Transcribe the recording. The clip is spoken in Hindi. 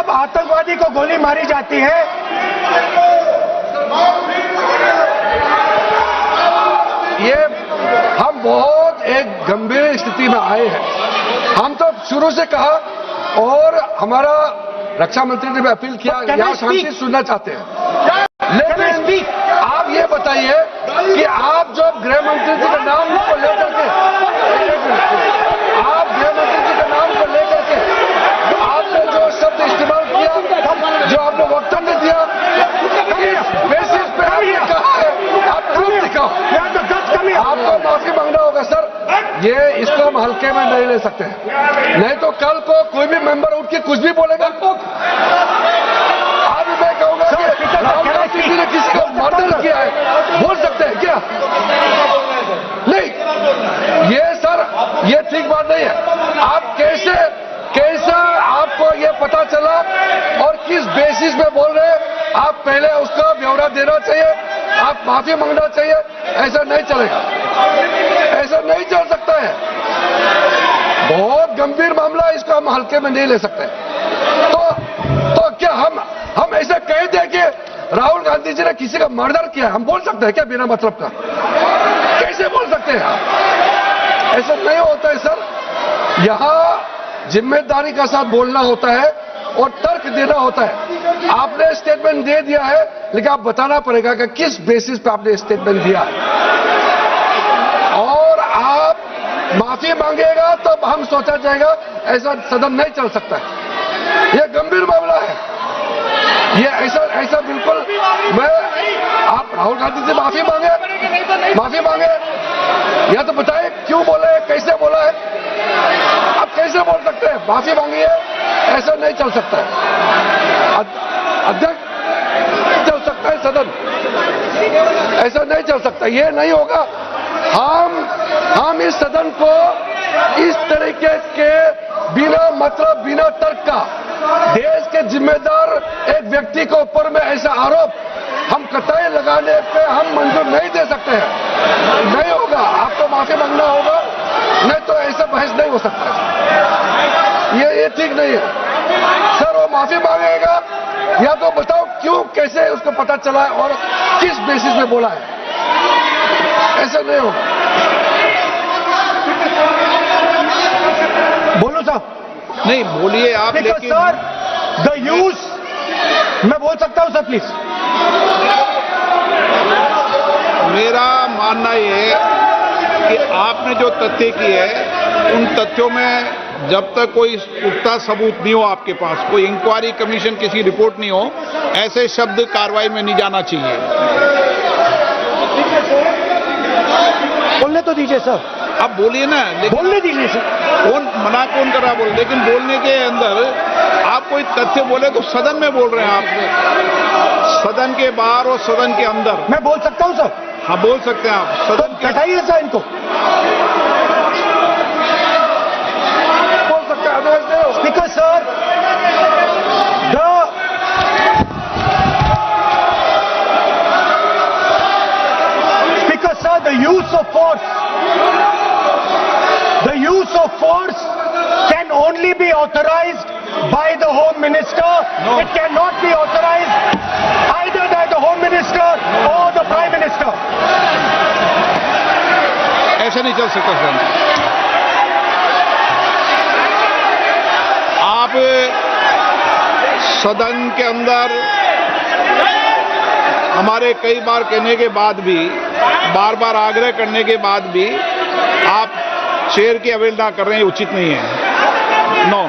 जब आतंकवादी को गोली मारी जाती है, ये हम बहुत एक गंभीर स्थिति में आए हैं। हम तो शुरू से कहा और हमारा रक्षा मंत्री ने भी अपील किया, यहाँ शांति सुनना चाहते हैं। लेकिन आप ये बताइए कि आप जो गृह मंत्री जी के नाम को लेकर के, आप गृह मंत्री जी के नाम को लेकर के आपने जो शब्द इस्तेमाल किया, जो आपने वक्तव्य दिया, इस बेसिस पे आपने कहा है, आप प्रूफ दिखाओ। आपको माफी मांगना होगा सर, ये इसको हम हल्के में नहीं ले सकते हैं। नहीं तो कल को कोई भी मेंबर उठ के कुछ भी बोलेगा। आज मैं कहूंगा कि राहुल गांधी जी ने किसी को मर्डर किया है, बोल सकते हैं क्या? नहीं, ये सर ये ठीक बात नहीं है। आप कैसा आपको ये पता चला और किस बेसिस पे बोल रहे हैं? आप पहले उसका ब्यौरा देना चाहिए, आप माफी मांगना चाहिए। ऐसा नहीं चलेगा, ऐसा नहीं चल सकता है। बहुत गंभीर मामला है, इसको हम हल्के में नहीं ले सकते। तो क्या हम ऐसा कह दें कि राहुल गांधी जी ने किसी का मर्डर किया? हम बोल सकते हैं क्या बिना मतलब का? कैसे बोल सकते हैं? ऐसा नहीं होता है सर। यहाँ जिम्मेदारी का साथ बोलना होता है और तर्क देना होता है। आपने स्टेटमेंट दे दिया है, लेकिन आप बताना पड़ेगा कि किस बेसिस पे आपने स्टेटमेंट दिया है। और आप माफी मांगेगा तब हम सोचा जाएगा। ऐसा सदन नहीं चल सकता है, यह गंभीर मामला है। ये ऐसा बिल्कुल आप राहुल गांधी से माफी मांगे या तो बताए क्यों बोले, कैसे बोला है। आप कैसे बोल सकते हैं? माफी मांगी है, ऐसा नहीं चल सकता है। अध्यक्ष चल सकता है सदन, ऐसा नहीं चल सकता, ये नहीं होगा। हम इस सदन को इस तरीके के बिना मतलब बिना तर्क का देश के जिम्मेदार एक व्यक्ति के ऊपर में ऐसा आरोप हम कतई लगाने पे हम मंजूर नहीं दे सकते हैं। नहीं होगा, आपको माफी मांगना होगा, नहीं तो ऐसा बहस नहीं हो सकता है। ये ठीक नहीं है सर। वो माफी मांगेगा या तो बताओ क्यों, कैसे उसको पता चला है और किस बेसिस पे बोला है। ऐसा नहीं होगा। बोलो साहब। नहीं बोलिए आप, लेकिन सर द यूज, मैं बोल सकता हूं सर प्लीज। मेरा मानना ये है कि आपने जो तथ्य किए हैं उन तथ्यों में जब तक कोई पुख्ता सबूत नहीं हो आपके पास, कोई इंक्वायरी कमीशन किसी रिपोर्ट नहीं हो, ऐसे शब्द कार्रवाई में नहीं जाना चाहिए। बोलने तो दीजिए सर। आप बोलिए ना, बोलने दीजिए सर। कौन कर रहा बोल, लेकिन बोलने के अंदर आप कोई तथ्य बोले तो सदन में बोल रहे हैं आप, सदन के बाहर और सदन के अंदर। मैं बोल सकता हूं सर? हाँ बोल सकते हैं आप, सदन तो हटाइए सर इनको। बोल सकते हैं speaker sir, speaker sir, the use of force can only be authorized by the Home Minister. No. It cannot be authorized either by the Home Minister or the Prime Minister. ऐसे नहीं चल सकता सर। आप सदन के अंदर हमारे कई बार कहने के बाद भी, बार बार आग्रह करने के बाद भी आप शेर की अवहेलना कर रहे हैं, उचित नहीं है। नो।